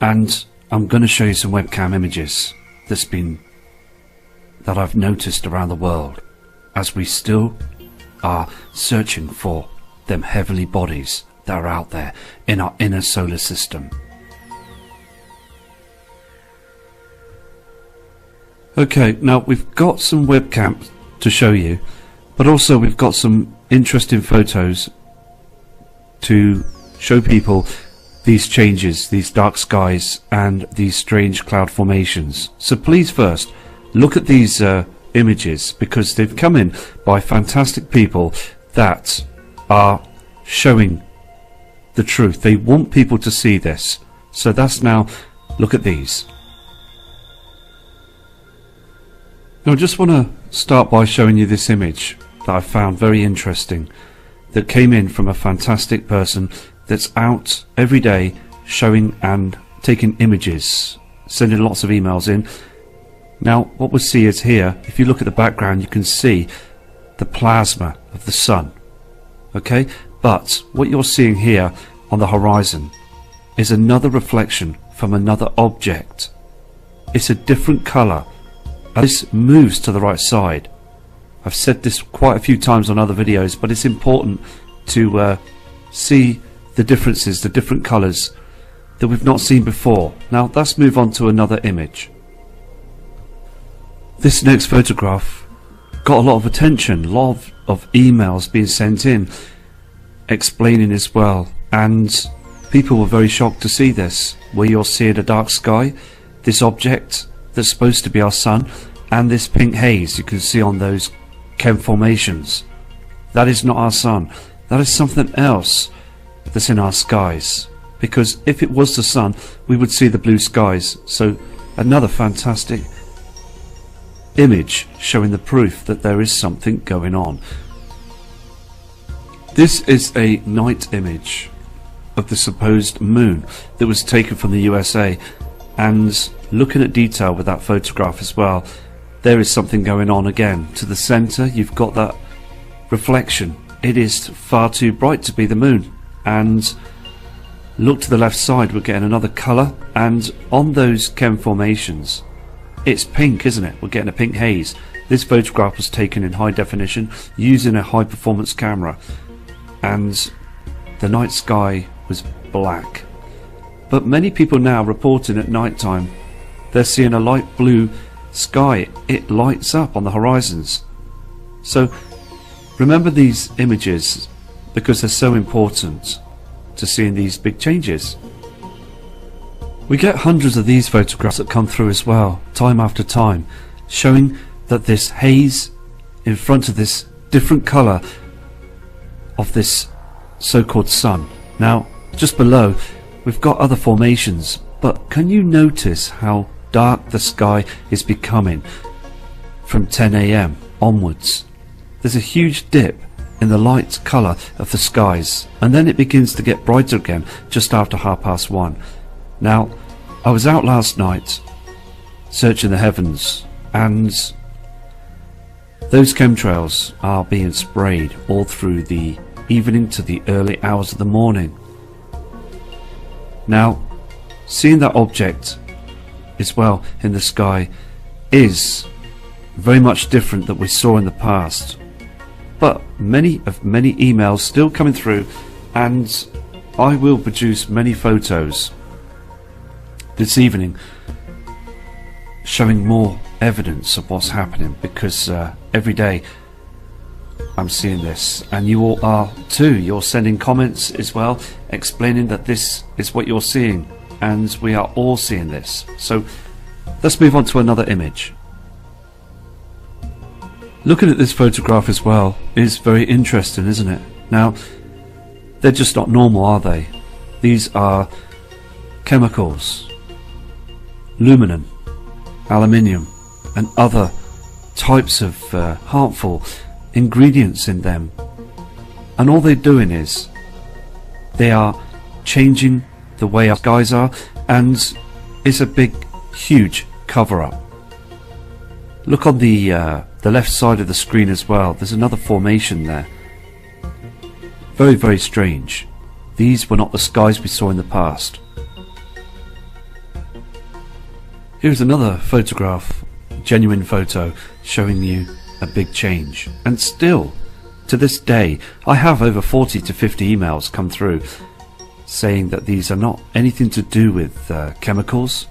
And I'm going to show you some webcam images that I've noticed around the world as we still are searching for them heavenly bodies that are out there in our inner solar system. Okay, now we've got some webcams to show you, but also we've got some interesting photos to show people these changes, these dark skies and these strange cloud formations. So please first look at these images, because they've come in by fantastic people that are showing the truth. They want people to see this. So that's now, look at these. Now I just want to start by showing you this image that I found very interesting, that came in from a fantastic person that's out every day showing and taking images, sending lots of emails in. Now what we see is here, if you look at the background, you can see the plasma of the sun. Okay, but what you're seeing here on the horizon is another reflection from another object. It's a different colour. This moves to the right side. I've said this quite a few times on other videos, but it's important to see the differences, the different colours that we've not seen before. Now let's move on to another image. This next photograph got a lot of attention, a lot of emails being sent in explaining as well, and people were very shocked to see this, where you're seeing a dark sky, this object that's supposed to be our sun, and this pink haze you can see on those chem formations. That is not our sun. That is something else that's in our skies, because if it was the sun we would see the blue skies. So another fantastic image showing the proof that there is something going on. This is a night image of the supposed moon that was taken from the USA, and looking at detail with that photograph as well, there is something going on again. To the center you've got that reflection. It is far too bright to be the moon, and look to the left side, we're getting another colour, and on those chem formations it's pink, isn't it? We're getting a pink haze. This photograph was taken in high definition using a high performance camera, and the night sky was black. But many people now reporting at night time they're seeing a light blue sky. It lights up on the horizons. So remember these images, because they're so important to seeing these big changes. We get hundreds of these photographs that come through as well, time after time, showing that this haze in front of this different colour of this so-called sun. Now just below we've got other formations, but can you notice how dark the sky is becoming from 10 AM onwards? There's a huge dip in the light colour of the skies, and then it begins to get brighter again just after 1:30. Now I was out last night searching the heavens, and those chemtrails are being sprayed all through the evening to the early hours of the morning. Now seeing that object as well in the sky is very much different than we saw in the past, but many emails still coming through, and I will produce many photos this evening showing more evidence of what's happening, because every day I'm seeing this, and you all are too. You're sending comments as well explaining that this is what you're seeing, and we are all seeing this. So let's move on to another image. Looking at this photograph as well is very interesting, isn't it? Now they're just not normal, are they? These are chemicals, aluminum, aluminium and other types of harmful ingredients in them, and all they're doing is they are changing the way our skies are, and it's a big huge cover-up. Look on the left side of the screen as well, there's another formation there. Very strange. These were not the skies we saw in the past. Here's another photograph, genuine photo, showing you a big change. And still, to this day, I have over 40 to 50 emails come through saying that these are not anything to do with chemicals,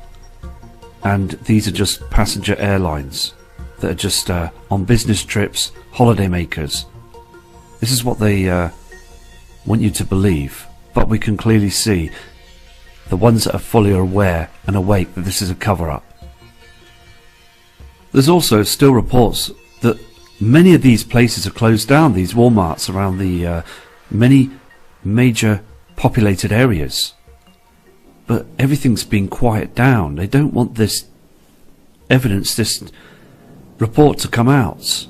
and these are just passenger airlines that are just on business trips, holiday makers. This is what they want you to believe, but we can clearly see the ones that are fully aware and awake that this is a cover-up. There's also still reports that many of these places are closed down, these Walmarts around the many major populated areas, but everything's been quiet down. They don't want this evidence, this report to come out.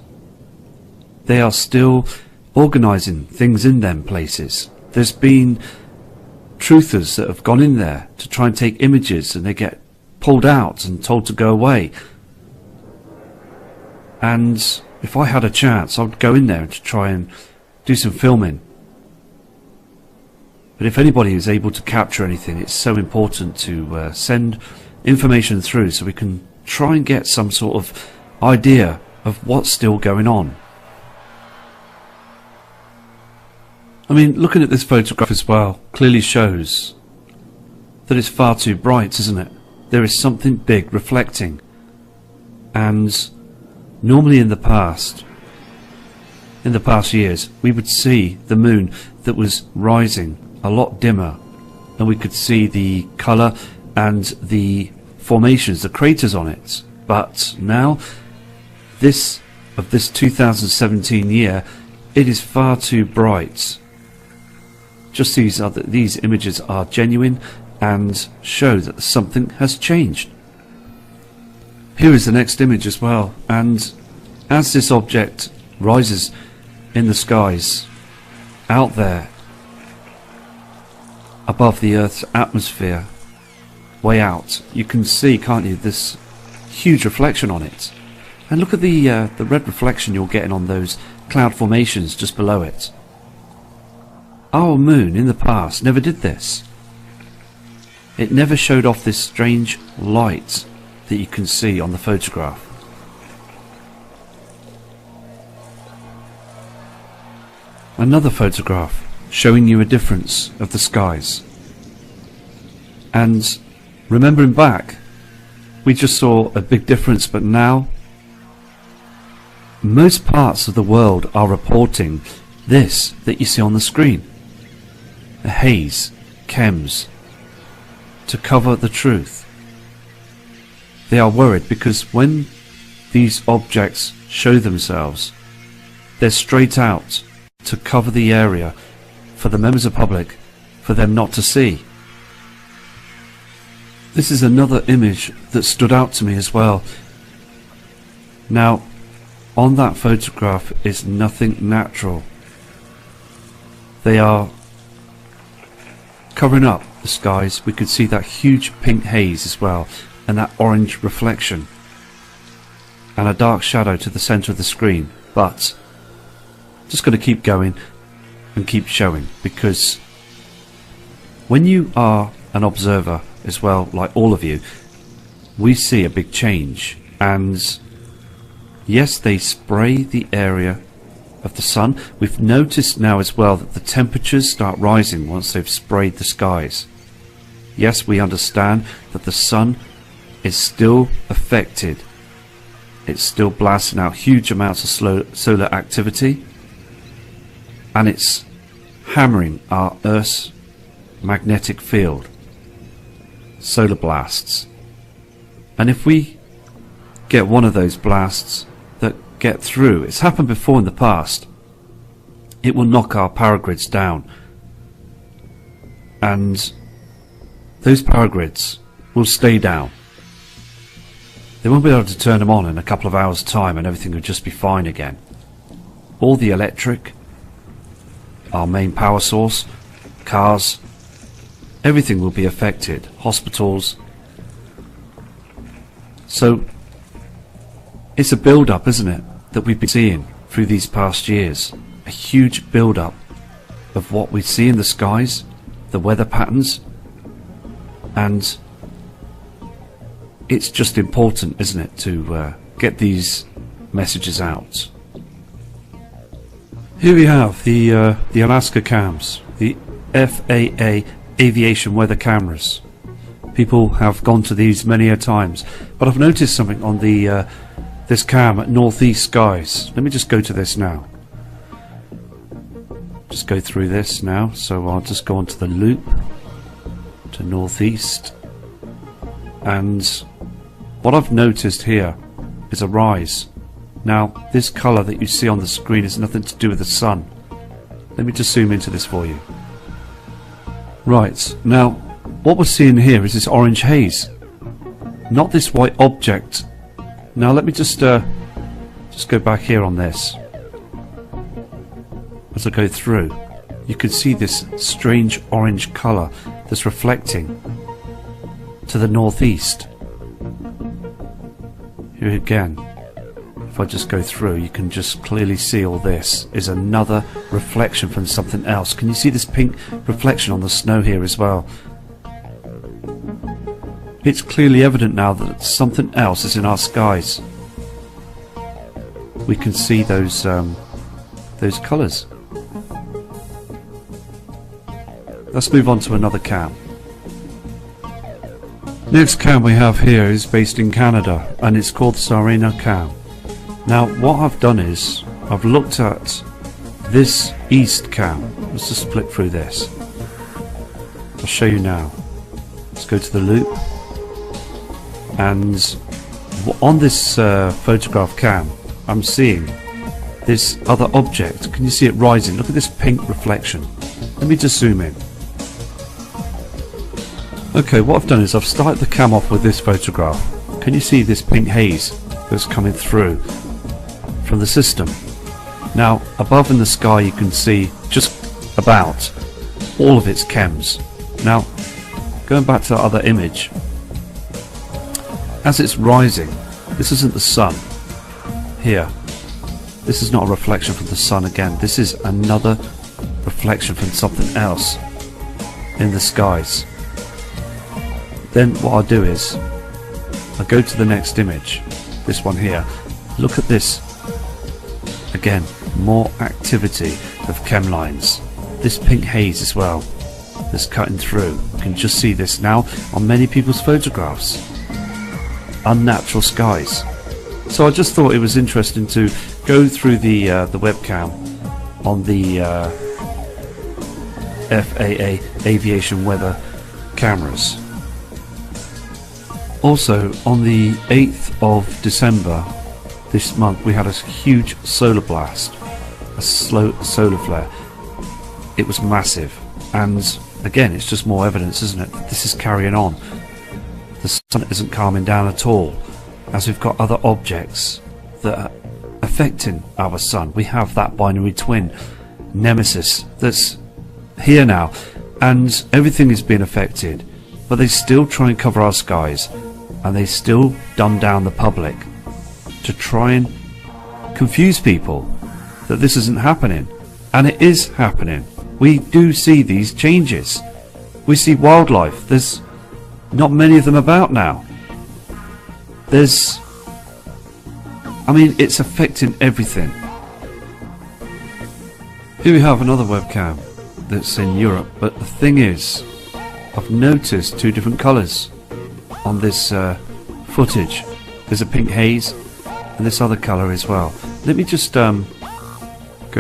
They are still organising things in them places. There's been truthers that have gone in there to try and take images, and they get pulled out and told to go away. And if I had a chance, I would go in there to try and do some filming. But if anybody is able to capture anything, it's so important to send information through so we can try and get some sort of idea of what's still going on. I mean, looking at this photograph as well clearly shows that it's far too bright, isn't it? There is something big reflecting. And normally in the past years, we would see the moon that was rising a lot dimmer, and we could see the colour and the formations, the craters on it. But now, this 2017 year, it is far too bright. Just these images are genuine and show that something has changed. Here is the next image as well, and as this object rises in the skies out there above the Earth's atmosphere, way out, you can see, can't you, this huge reflection on it. And look at the red reflection you're getting on those cloud formations just below it. Our moon in the past never did this. It never showed off this strange light that you can see on the photograph. Another photograph showing you a difference of the skies. And remembering back, we just saw a big difference, but now most parts of the world are reporting this that you see on the screen. A haze, chems, to cover the truth. They are worried because when these objects show themselves, they're straight out to cover the area for the members of the public, for them not to see. This is another image that stood out to me as well. Now, on that photograph is nothing natural. They are covering up the skies. We could see that huge pink haze as well, and that orange reflection, and a dark shadow to the center of the screen. But just going to keep going and keep showing, because when you are an observer as well, like all of you, we see a big change. And yes, they spray the area of the sun. We've noticed now as well that the temperatures start rising once they've sprayed the skies. Yes, we understand that the sun is still affected. It's still blasting out huge amounts of solar activity, and it's hammering our Earth's magnetic field, solar blasts. And if we get one of those blasts that get through, it's happened before in the past, it will knock our power grids down, and those power grids will stay down. They won't be able to turn them on in a couple of hours time, and everything will just be fine again. All the electric, our main power source, cars, everything will be affected, hospitals. So it's a build-up, isn't it, that we've been seeing through these past years. A huge build-up of what we see in the skies, the weather patterns, and it's just important, isn't it, to get these messages out. Here we have the Alaska cams, the FAA aviation weather cameras. People have gone to these many a times, but I've noticed something on the this cam at northeast skies. Let me just go to this now. Just go through this now. So I'll just go onto the loop to northeast, and what I've noticed here is a rise. Now this colour that you see on the screen is nothing to do with the sun. Let me just zoom into this for you. Right, now what we're seeing here is this orange haze, not this white object. Now let me just go back here on this. As I go through, you can see this strange orange colour that's reflecting to the northeast. Here again, if I just go through, you can just clearly see all this is another reflection from something else. Can you see this pink reflection on the snow here as well? It's clearly evident now that something else is in our skies. We can see those colours. Let's move on to another cam. Next cam we have here is based in Canada, and it's called Sirena Cam. Now what I've done is I've looked at this east cam. Let's just flip through this. I'll show you now. Let's go to the loop, and on this photograph cam I'm seeing this other object. Can you see it rising? Look at this pink reflection. Let me just zoom in. Okay, what I've done is I've started the cam off with this photograph. Can you see this pink haze that's coming through from the system? Now above in the sky you can see just about all of its chems. Now going back to the other image, as it's rising, this isn't the sun here. This is not a reflection from the sun again. This is another reflection from something else in the skies. Then what I'll do is I'll go to the next image, this one here. Look at this again, more activity of chem lines. This pink haze as well that's cutting through. You can just see this now on many people's photographs. Unnatural skies. So I just thought it was interesting to go through the webcam on the FAA aviation weather cameras. Also on the 8th of December this month we had a huge solar blast, a slow solar flare. It was massive, and again it's just more evidence, isn't it, that this is carrying on. The sun isn't calming down at all, as we've got other objects that are affecting our sun. We have that binary twin nemesis that's here now, and everything is being affected, but they still try and cover our skies, and they still dumb down the public to try and confuse people that this isn't happening. And it is happening. We do see these changes. We see wildlife. There's not many of them about now. I mean, it's affecting everything. Here we have another webcam that's in Europe, but the thing is, I've noticed two different colours on this footage. There's a pink haze and this other colour as well. Let me just go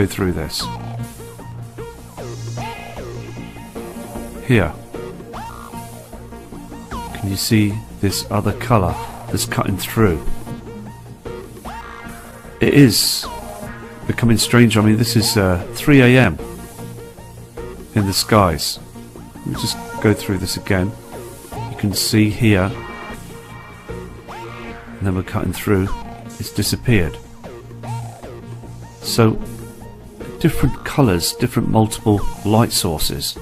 through this. Here, can you see this other colour that's cutting through? It is becoming stranger. I mean, this is 3 AM in the skies. Let me just go through this again. You can see here, and then we're cutting through. It's disappeared. So different colours, different multiple light sources.